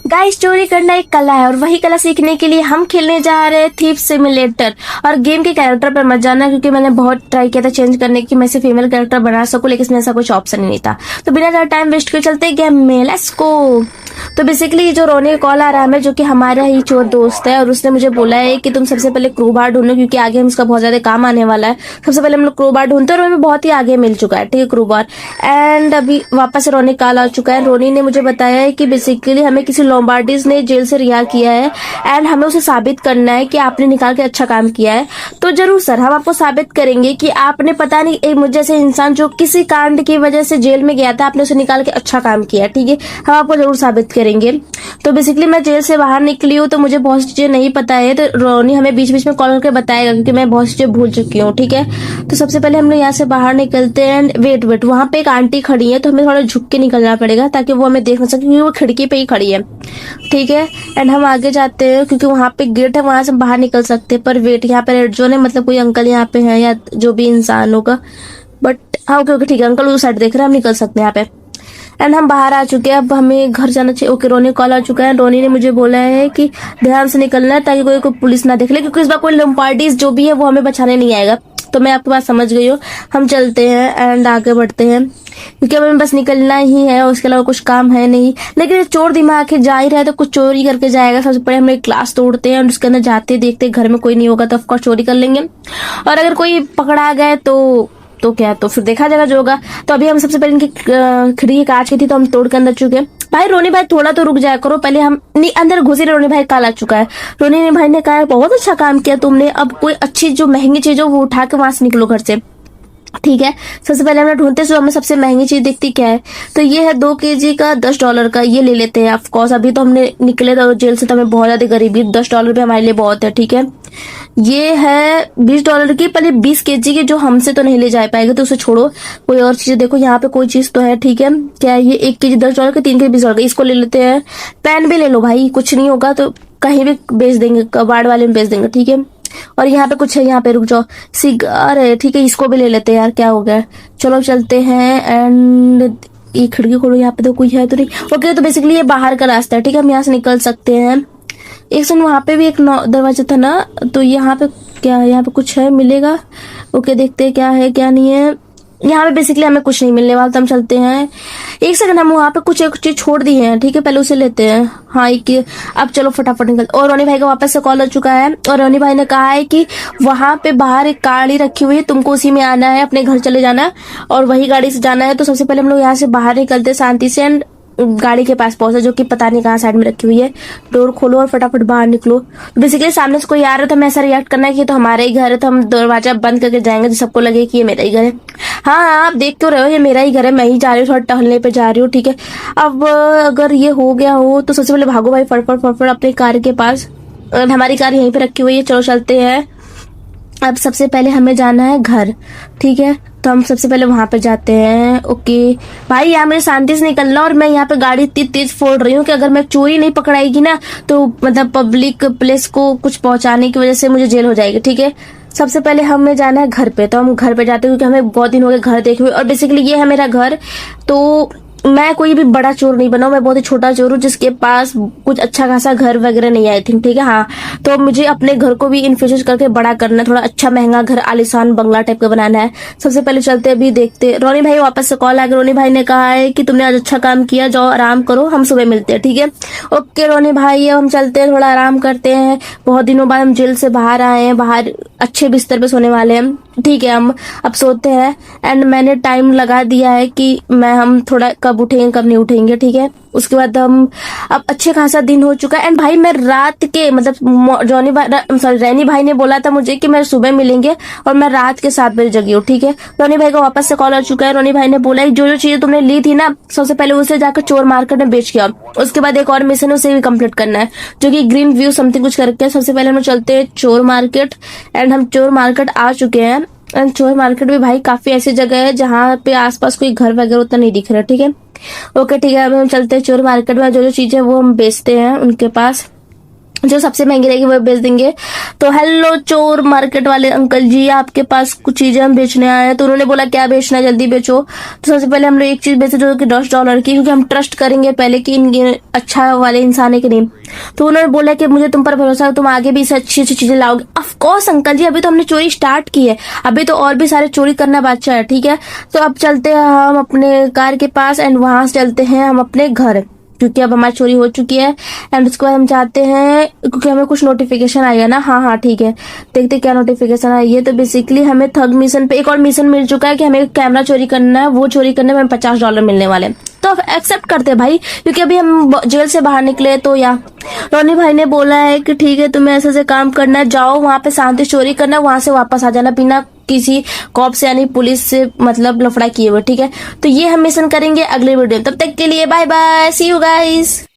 Guys, चोरी करना एक कला है और वही कला सीखने के लिए हम खेलने जा रहे हैं थीफ सिमुलेटर। और गेम के कैरेक्टर पर मत जाना, क्योंकि मैंने बहुत ट्राई किया था चेंज करने की, मैं से फीमेल कैरेक्टर बना सकूं, लेकिन इसमें ऐसा कुछ ऑप्शन ही नहीं था। तो बिना ज्यादा टाइम वेस्ट किए चलते गेम में, लेट्स गो। तो बेसिकली जो रोने का कॉल आ रहा है, जो कि हमारा ही चोर दोस्त है, और उसने मुझे बोला है कि तुम सबसे पहले क्रूबार ढूंढो, क्योंकि आगे हम इसका बहुत ज्यादा काम आने वाला है। सबसे पहले हम लोग क्रूबार ढूंढते हैं और हमें बहुत ही आगे मिल चुका है, ठीक है, क्रूबार। एंड अभी वापस से रोनी कॉल आ चुका है। रोनी ने मुझे बताया है कि बेसिकली हमें किसी लोम्बार्डिस ने जेल से रिहा किया है एंड हमें उसे साबित करना है कि आपने निकाल के अच्छा काम किया है। तो जरूर सर, हम आपको साबित करेंगे कि आपने पता नहीं एक मुझे जैसे इंसान जो किसी कांड की वजह से जेल में गया था, आपने उसे निकाल के अच्छा काम किया, ठीक है, हम आपको जरूर साबित करेंगे। तो बेसिकली मैं जेल से बाहर निकली हूँ, तो मुझे बहुत चीजें नहीं पता है, तो रोनी हमें बीच बीच में कॉल करके बताएगा, क्योंकि मैं बहुत चीजें भूल चुकी हूँ, ठीक है। तो सबसे पहले हम लोग यहाँ से बाहर निकलते हैं। वेट, वहां पे एक आंटी खड़ी है, तो हमें थोड़ा झुक के निकलना पड़ेगा ताकि वो हमें देख ना सके, क्योंकि वो खिड़की पे ही खड़ी है, ठीक है। एंड हम आगे जाते हैं, क्योंकि वहां पे गेट है, वहां से बाहर निकल सकते हैं। पर वेट, यहाँ पे रेड जोन है, मतलब कोई अंकल यहाँ पे है या जो भी इंसान होगा, बट हाँ ओके ठीक है, अंकल उस साइड देख रहे हैं, हम निकल सकते हैं यहाँ पे। एंड हम बाहर आ चुके हैं, अब हमें घर जाना चाहिए। ओके, रोनी कॉल आ चुका है। रोनी ने मुझे बोला है कि ध्यान से निकलना है ताकि कोई पुलिस ना देख ले, क्योंकि इस बार कोई लम्पार्टीज जो भी है वो हमें बचाने नहीं आएगा। तो मैं आपके पास समझ गई हूँ, हम चलते हैं एंड आगे बढ़ते हैं, क्योंकि हमें बस निकलना ही है, उसके अलावा कुछ काम है नहीं। लेकिन चोर दिमाग है, जा ही रहा है तो कुछ चोरी करके जाएगा। सबसे पहले हम एक क्लास तोड़ते हैं और उसके अंदर जाते देखते घर में कोई नहीं होगा तो ऑफकोर्स चोरी कर लेंगे, और अगर कोई पकड़ा गए तो क्या, तो फिर देखा जाएगा जो होगा। तो अभी हम सबसे पहले इनकी खिड़की कांच की थी, तो हम तोड़ के अंदर चुके। भाई रोनी भाई थोड़ा तो रुक जाया करो, पहले हम नहीं अंदर घुसे। रोनी भाई कॉल आ चुका है। रोनी भाई ने कहा बहुत अच्छा काम किया तुमने, अब कोई अच्छी जो महंगी चीज हो वो उठा के वहां से निकलो घर से, ठीक है। सबसे पहले हमने ढूंढते सो हमें सबसे महंगी चीज दिखती क्या है, तो ये है 2 kg का $10 का, ये ले लेते हैं। ऑफ कोर्स अभी तो हमने निकले तो जेल से, तो हमें बहुत ज्यादा गरीबी, $10 भी हमारे लिए बहुत है, ठीक है। ये है $20 की, पहले 20 kg की, जो हमसे तो नहीं ले जा पाएगा, तो उसे छोड़ो। कोई और चीज देखो, यहाँ पे कोई चीज तो है, ठीक है। क्या है ये? 1 kg $10 का, 3 kg $20 का, इसको ले लेते हैं। पेन भी ले लो भाई, कुछ नहीं होगा तो कहीं भी बेच देंगे, कबाड़ वाले में बेच देंगे, ठीक है। और यहाँ पे कुछ है, यहाँ पे रुक जाओ, सिगार है, ठीक है, इसको भी ले लेते हैं यार, क्या हो गया। चलो चलते हैं एंड ये खिड़की खोलो, यहाँ पे तो कोई है तो नहीं। ओके, तो बेसिकली ये बाहर का रास्ता है, ठीक है, हम यहाँ से निकल सकते हैं। एक सुन, वहां पे भी एक दरवाजा था ना, तो यहाँ पे क्या है? यहाँ पे कुछ है, मिलेगा। ओके, देखते हैं क्या है क्या नहीं है। यहाँ पे बेसिकली हमें कुछ नहीं मिलने वाला, तो हम चलते हैं। एक सेकंड, हम वहाँ पे कुछ एक चीज छोड़ दी है, ठीक है, पहले उसे लेते हैं। हाँ, एक अब चलो फटाफट निकल। और रोनी भाई का वापस से कॉल आ चुका है, और रोनी भाई ने कहा है कि वहां पे बाहर एक गाड़ी रखी हुई है, तुमको उसी में आना है, अपने घर चले जाना है और वही गाड़ी से जाना है। तो सबसे पहले हम लोग यहाँ से बाहर निकलते शांति से एंड गाड़ी के पास पहुंचे, जो कि पता नहीं कहाँ साइड में रखी हुई है। डोर खोलो और फटाफट बाहर निकलो। बेसिकली सामने से कोई आ रहा है तो हमें ऐसा रिएक्ट करना है कि तो हमारा ही घर है, तो हम दरवाजा बंद करके जाएंगे, तो सबको लगे कि ये मेरा ही घर है। हाँ, आप देख तो रहे हो, ये मेरा ही घर है, मैं ही जा रही हूँ, थोड़ा टहलने पे जा रही हूँ, ठीक है। अब अगर ये हो गया हो तो सबसे पहले भागो भाई, फटफट फटफट अपनी कार के पास। हमारी कार यहीं पे रखी हुई है, चलो चलते हैं। अब सबसे पहले हमें जाना है घर, ठीक है, तो हम सबसे पहले वहां पे जाते हैं। ओके भाई, यहाँ मेरे शांति से निकलना, और मैं यहाँ पे गाड़ी इतनी तेज फोड़ रही हूँ कि अगर मैं चोरी नहीं पकड़ाएगी ना, तो मतलब पब्लिक प्लेस को कुछ पहुंचाने की वजह से मुझे जेल हो जाएगी, ठीक है। सबसे पहले हमें जाना है घर पे, तो हम घर पे जाते हैं, क्योंकि हमें बहुत दिन हो गए घर देखे हुए। और बेसिकली ये है मेरा घर, तो मैं कोई भी बड़ा चोर नहीं बना हूं, मैं बहुत ही छोटा चोर हूँ, जिसके पास कुछ अच्छा खासा घर वगैरह नहीं, आई थिंक, ठीक है। हाँ, तो मुझे अपने घर को भी इन फ्यूचर करके बड़ा करना है, थोड़ा अच्छा महंगा घर, आलिशान बंगला टाइप का बनाना है। सबसे पहले चलते अभी देखते। रोनी भाई वापस से कॉल आ गया। रोनी भाई ने कहा है कि तुमने आज अच्छा काम किया, जाओ आराम करो, हम सुबह मिलते हैं, ठीक है। ओके रोनी भाई, अब हम चलते हैं, थोड़ा आराम करते हैं। बहुत दिनों बाद हम जेल से बाहर आए हैं, बाहर अच्छे बिस्तर पे सोने वाले हैं, ठीक है। हम अब सोते हैं एंड मैंने टाइम लगा दिया है कि हम थोड़ा कब उठेंगे कब नहीं उठेंगे, ठीक है। उसके बाद हम अब अच्छे खासा दिन हो चुका है एंड भाई मैं रात के मतलब जॉनी भाई सॉरी रैनी भाई ने बोला था मुझे कि मैं सुबह मिलेंगे, और मैं रात के 7 बजे जगी हूँ, ठीक है। रोनी भाई का वापस से कॉल आ चुका है। रोनी भाई ने बोला जो जो चीजें तुमने ली थी ना, सबसे पहले उसे जाकर चोर मार्केट में बेच के आओ। उसके बाद एक और मिशन है, उसे भी कंप्लीट करना है, जो कि ग्रीन व्यू समथिंग कुछ करके। सबसे पहले हम चलते हैं चोर मार्केट एंड हम चोर मार्केट आ चुके हैं। एंड चोर मार्केट में भाई काफी ऐसी जगह है जहाँ पे आसपास कोई घर वगैरह उतना नहीं दिख रहा, ठीक है। ओके ठीक है, अब हम चलते हैं चोर मार्केट में, जो जो चीजें वो हम बेचते हैं उनके पास। जो सबसे महंगी रहेगी वो बेच देंगे। तो हेलो चोर मार्केट वाले अंकल जी, आपके पास कुछ चीजें हम बेचने आए हैं। तो उन्होंने बोला क्या बेचना है, जल्दी बेचो। तो सबसे पहले हम लोग एक चीज बेचे जो कि $10 की, क्योंकि हम ट्रस्ट करेंगे पहले कि ये अच्छा वाले इंसान है कि नहीं। तो उन्होंने बोला कि मुझे तुम पर भरोसा है, तुम आगे भी इससे अच्छी अच्छी चीजें लाओगे। ऑफ कोर्स अंकल जी, अभी तो हमने चोरी स्टार्ट की है, अभी तो और भी सारे चोरी करना बाकी है, ठीक है। तो अब चलते हैं हम अपने कार के पास एंड वहां से चलते हैं हम अपने घर, क्योंकि अब हमारी चोरी हो चुकी है। एंड उसके बाद हम चाहते हैं, क्योंकि हमें कुछ नोटिफिकेशन आई है ना। हाँ ठीक है, देखते क्या नोटिफिकेशन आई है। तो बेसिकली हमें थर्ड मिशन पे एक और मिशन मिल चुका है कि हमें कैमरा चोरी करना है, वो चोरी करने में हमें $50 मिलने वाले हैं। तो अब एक्सेप्ट करते हैं भाई, क्योंकि अभी हम जेल से बाहर निकले। तो या रोनी भाई ने बोला है कि ठीक है तुम्हें ऐसे काम करना है, जाओ वहां पे शांति चोरी करना है, वहां से वापस आ जाना बिना किसी कॉप से यानी पुलिस से मतलब लफड़ा किए हुए, ठीक है। तो ये हम मिशन करेंगे अगले वीडियो में। तब तक के लिए bye bye, see you guys.